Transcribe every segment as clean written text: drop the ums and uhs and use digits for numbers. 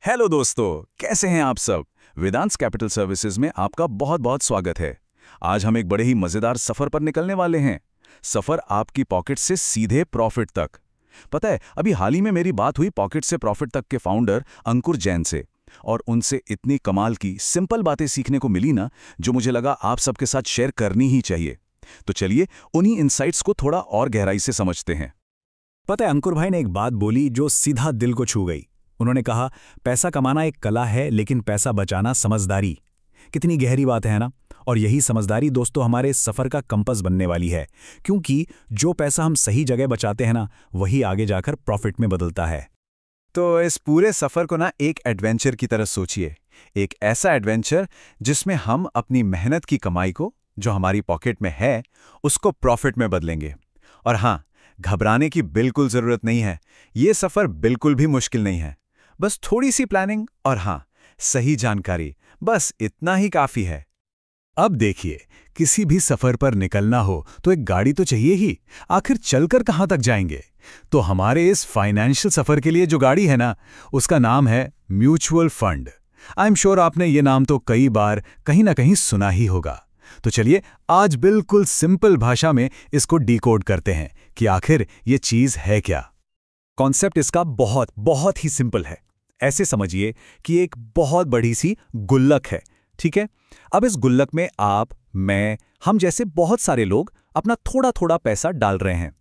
Hello दोस्तों, कैसे हैं आप सब। वेदांत कैपिटल सर्विसेज में आपका बहुत बहुत स्वागत है। आज हम एक बड़े ही मजेदार सफर पर निकलने वाले हैं। सफर आपकी पॉकेट से सीधे प्रॉफिट तक। पता है, अभी हाल ही में मेरी बात हुई पॉकेट से प्रॉफिट तक के फाउंडर अंकुर जैन से, और उनसे इतनी कमाल की सिंपल बातें सीखने को मिली ना, जो मुझे लगा आप सबके साथ शेयर करनी ही चाहिए। तो चलिए उन्हीं इनसाइट्स को थोड़ा और गहराई से समझते हैं। पता है, अंकुर भाई ने एक बात बोली जो सीधा दिल को छू गई। उन्होंने कहा, पैसा कमाना एक कला है लेकिन पैसा बचाना समझदारी। कितनी गहरी बात है ना। और यही समझदारी दोस्तों हमारे इस सफर का कंपस बनने वाली है, क्योंकि जो पैसा हम सही जगह बचाते हैं ना, वही आगे जाकर प्रॉफिट में बदलता है। तो इस पूरे सफर को ना एक एडवेंचर की तरह सोचिए। एक ऐसा एडवेंचर जिसमें हम अपनी मेहनत की कमाई को, जो हमारी पॉकेट में है, उसको प्रॉफिट में बदलेंगे। और हाँ, घबराने की बिल्कुल जरूरत नहीं है। ये सफर बिल्कुल भी मुश्किल नहीं है। बस थोड़ी सी प्लानिंग और हाँ, सही जानकारी, बस इतना ही काफी है। अब देखिए, किसी भी सफर पर निकलना हो तो एक गाड़ी तो चाहिए ही। आखिर चलकर कहां तक जाएंगे? तो हमारे इस फाइनेंशियल सफर के लिए जो गाड़ी है ना, उसका नाम है mutual fund. I am sure आपने ये नाम तो कई बार कहीं ना कहीं सुना ही होगा। तो चलिए आज बिल्कुल सिंपल भाषा में इसको डिकोड करते हैं कि आखिर ये चीज है क्या। कॉन्सेप्ट इसका बहुत बहुत ही सिंपल है। ऐसे समझिए कि एक बहुत बड़ी सी गुल्लक है, ठीक है। अब इस गुल्लक में आप, मैं, हम जैसे बहुत सारे लोग अपना थोड़ा थोड़ा पैसा डाल रहे हैं।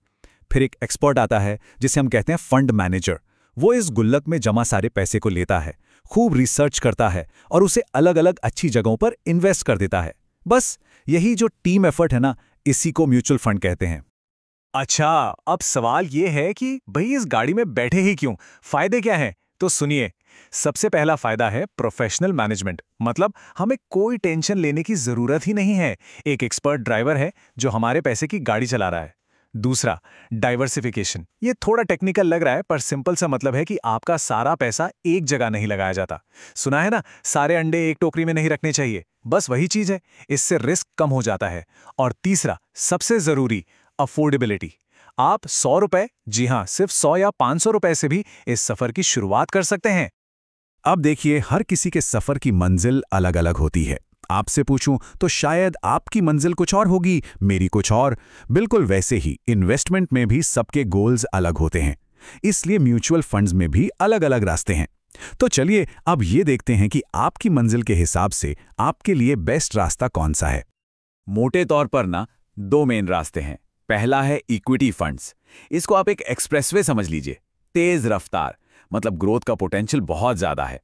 फिर एक एक्सपर्ट आता है जिसे हम कहते हैं फंड मैनेजर। वो इस गुल्लक में जमा सारे पैसे को लेता है, खूब रिसर्च करता है और उसे अलग अलग अच्छी जगहों पर इन्वेस्ट कर देता है। बस यही जो टीम एफर्ट है ना, इसी को म्यूचुअल फंड कहते हैं। अच्छा, अब सवाल ये है कि भाई इस गाड़ी में बैठे ही क्यों, फायदे क्या हैं? तो सुनिए, सबसे पहला फायदा है प्रोफेशनल मैनेजमेंट। मतलब हमें कोई टेंशन लेने की जरूरत ही नहीं है। एक एक्सपर्ट ड्राइवर है जो हमारे पैसे की गाड़ी चला रहा है। दूसरा, डाइवर्सिफिकेशन। ये थोड़ा टेक्निकल लग रहा है, पर सिंपल सा मतलब है कि आपका सारा पैसा एक जगह नहीं लगाया जाता। सुना है ना, सारे अंडे एक टोकरी में नहीं रखने चाहिए। बस वही चीज है, इससे रिस्क कम हो जाता है। और तीसरा, सबसे जरूरी, अफोर्डेबिलिटी। आप 100 रुपए, जी हां, सिर्फ 100 या 500 रुपए से भी इस सफर की शुरुआत कर सकते हैं। अब देखिए, हर किसी के सफर की मंजिल अलग अलग होती है। आपसे पूछूं तो शायद आपकी मंजिल कुछ और होगी, मेरी कुछ और। बिल्कुल वैसे ही इन्वेस्टमेंट में भी सबके गोल्स अलग होते हैं, इसलिए म्यूचुअल फंड्स में भी अलग अलग रास्ते हैं। तो चलिए अब ये देखते हैं कि आपकी मंजिल के हिसाब से आपके लिए बेस्ट रास्ता कौन सा है। मोटे तौर पर ना, दो मेन रास्ते हैं। पहला है इक्विटी फंड्स। इसको आप एक एक्सप्रेसवे समझ लीजिए। तेज रफ्तार, मतलब ग्रोथ का पोटेंशियल बहुत ज्यादा है।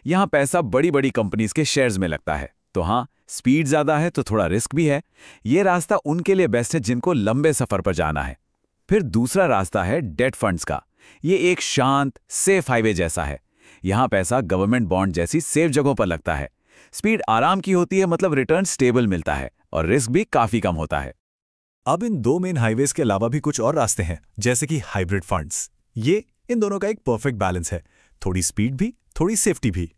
यहां पैसा बड़ी बड़ी कंपनीज के शेयर्स में लगता है, तो हाँ, स्पीड ज्यादा है तो थोड़ा रिस्क भी है। ये रास्ता उनके लिए बेस्ट है जिनको लंबे सफर पर जाना है। फिर दूसरा रास्ता है डेट फंड्स का। ये एक शांत सेफ हाईवे जैसा है। यहां पैसा गवर्नमेंट बॉन्ड जैसी सेफ जगहों पर लगता है। स्पीड आराम की होती है, मतलब रिटर्न स्टेबल मिलता है और रिस्क भी काफी कम होता है। अब इन दो मेन हाईवेज के अलावा भी कुछ और रास्ते हैं, जैसे कि हाइब्रिड फंड्स। ये इन दोनों का एक परफेक्ट बैलेंस है, थोड़ी स्पीड भी, थोड़ी सेफ्टी भी।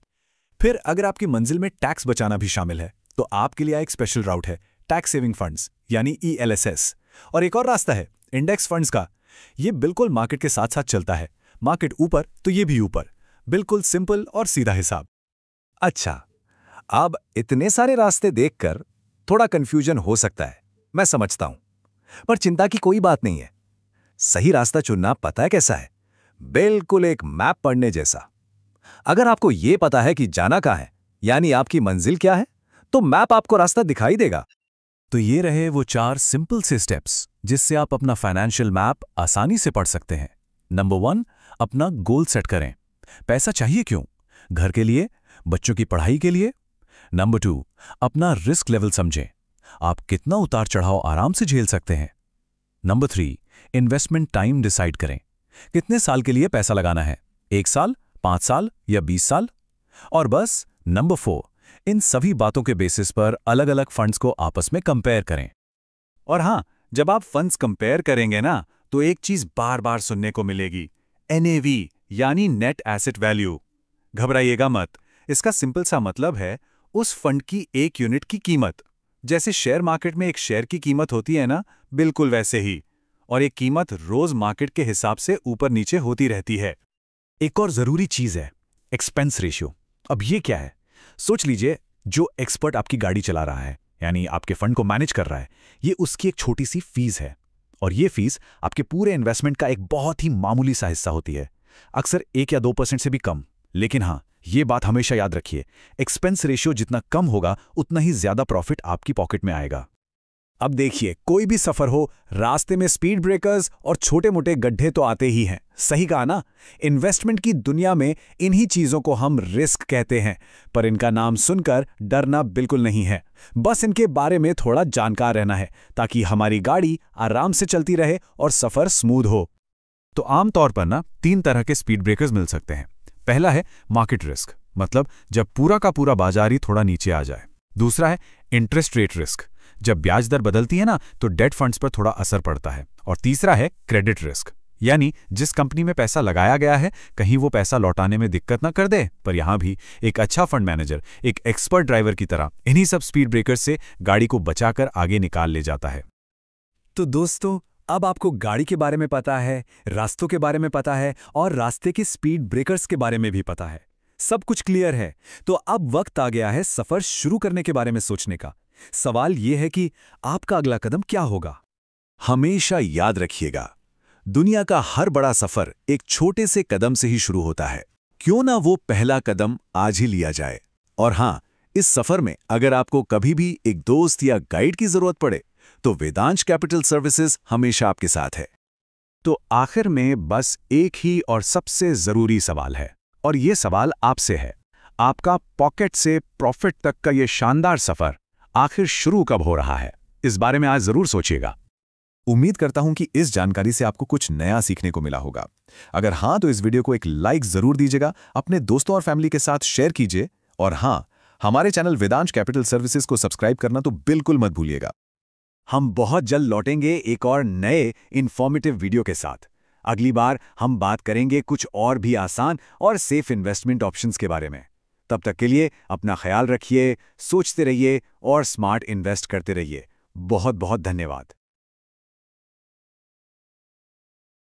फिर अगर आपकी मंजिल में टैक्स बचाना भी शामिल है, तो आपके लिए एक स्पेशल राउट है टैक्स सेविंग फंड्स, यानी ELSS। और एक और रास्ता है इंडेक्स फंड्स का। ये बिल्कुल मार्केट के साथ साथ चलता है। मार्केट ऊपर तो ये भी ऊपर। बिल्कुल सिंपल और सीधा हिसाब। अच्छा, अब इतने सारे रास्ते देखकर थोड़ा कंफ्यूजन हो सकता है, मैं समझता हूं। पर चिंता की कोई बात नहीं है। सही रास्ता चुनना पता है कैसा है? बिल्कुल एक मैप पढ़ने जैसा। अगर आपको यह पता है कि जाना कहां है, यानी आपकी मंजिल क्या है, तो मैप आपको रास्ता दिखाई देगा। तो ये रहे वो 4 सिंपल से स्टेप्स जिससे आप अपना फाइनेंशियल मैप आसानी से पढ़ सकते हैं। नंबर 1, अपना गोल सेट करें। पैसा चाहिए क्यों? घर के लिए, बच्चों की पढ़ाई के लिए। नंबर 2, अपना रिस्क लेवल समझें। आप कितना उतार चढ़ाव आराम से झेल सकते हैं। नंबर 3, इन्वेस्टमेंट टाइम डिसाइड करें। कितने साल के लिए पैसा लगाना है? 1 साल, 5 साल या 20 साल? और बस नंबर 4, इन सभी बातों के बेसिस पर अलग अलग फंड्स को आपस में कंपेयर करें। और हां, जब आप फंड्स कंपेयर करेंगे ना, तो एक चीज बार बार सुनने को मिलेगी, NAV, यानी नेट एसेट वैल्यू। घबराइएगा मत, इसका सिंपल सा मतलब है उस फंड की एक यूनिट की कीमत। जैसे शेयर मार्केट में एक शेयर की कीमत होती है ना, बिल्कुल वैसे ही। और ये कीमत रोज मार्केट के हिसाब से ऊपर नीचे होती रहती है। एक और जरूरी चीज है, एक्सपेंस रेशियो। अब ये क्या है? सोच लीजिए, जो एक्सपर्ट आपकी गाड़ी चला रहा है, यानी आपके फंड को मैनेज कर रहा है, ये उसकी एक छोटी सी फीस है। और ये फीस आपके पूरे इन्वेस्टमेंट का एक बहुत ही मामूली सा हिस्सा होती है, अक्सर 1 या 2% से भी कम। लेकिन हाँ, ये बात हमेशा याद रखिए, एक्सपेंस रेशियो जितना कम होगा उतना ही ज्यादा प्रॉफिट आपकी पॉकेट में आएगा। अब देखिए, कोई भी सफर हो, रास्ते में स्पीड ब्रेकर्स और छोटे मोटे गड्ढे तो आते ही हैं। सही कहा ना? इन्वेस्टमेंट की दुनिया में इन्हीं चीजों को हम रिस्क कहते हैं, पर इनका नाम सुनकर डरना बिल्कुल नहीं है। बस इनके बारे में थोड़ा जानकार रहना है, ताकि हमारी गाड़ी आराम से चलती रहे और सफर स्मूथ हो। तो आमतौर पर ना 3 तरह के स्पीड ब्रेकर्स मिल सकते हैं। पहला है मार्केट रिस्क, मतलब जब पूरा का पूरा बाजार ही थोड़ा नीचे आ जाए। दूसरा है इंटरेस्ट रेट रिस्क, जब ब्याज दर बदलती है ना तो डेट फंड्स पर थोड़ा असर पड़ता है। और तीसरा है क्रेडिट रिस्क, यानी जिस कंपनी में पैसा लगाया गया है कहीं वो पैसा लौटाने में दिक्कत ना कर दे। पर यहां भी एक अच्छा फंड मैनेजर, एक एक्सपर्ट ड्राइवर की तरह इन्हीं सब स्पीड ब्रेकर्स से गाड़ी को बचाकर आगे निकाल ले जाता है। तो दोस्तों, अब आपको गाड़ी के बारे में पता है, रास्तों के बारे में पता है और रास्ते के स्पीड ब्रेकर्स के बारे में भी पता है। सब कुछ क्लियर है। तो अब वक्त आ गया है सफर शुरू करने के बारे में सोचने का। सवाल यह है कि आपका अगला कदम क्या होगा? हमेशा याद रखिएगा, दुनिया का हर बड़ा सफर एक छोटे से कदम से ही शुरू होता है। क्यों ना वो पहला कदम आज ही लिया जाए। और हाँ, इस सफर में अगर आपको कभी भी एक दोस्त या गाइड की जरूरत पड़े तो वेदांश कैपिटल सर्विसेज हमेशा आपके साथ है। तो आखिर में बस एक ही और सबसे जरूरी सवाल है, और ये सवाल आपसे है। आपका पॉकेट से प्रॉफिट तक का ये शानदार सफर आखिर शुरू कब हो रहा है? इस बारे में आज जरूर सोचिएगा। उम्मीद करता हूं कि इस जानकारी से आपको कुछ नया सीखने को मिला होगा। अगर हां तो इस वीडियो को एक लाइक जरूर दीजिएगा, अपने दोस्तों और फैमिली के साथ शेयर कीजिए, और हां, हमारे चैनल वेदांश कैपिटल सर्विसेज को सब्सक्राइब करना तो बिल्कुल मत भूलिएगा। हम बहुत जल्द लौटेंगे एक और नए इन्फॉर्मेटिव वीडियो के साथ। अगली बार हम बात करेंगे कुछ और भी आसान और सेफ इन्वेस्टमेंट ऑप्शंस के बारे में। तब तक के लिए अपना ख्याल रखिए, सोचते रहिए और स्मार्ट इन्वेस्ट करते रहिए। बहुत बहुत धन्यवाद।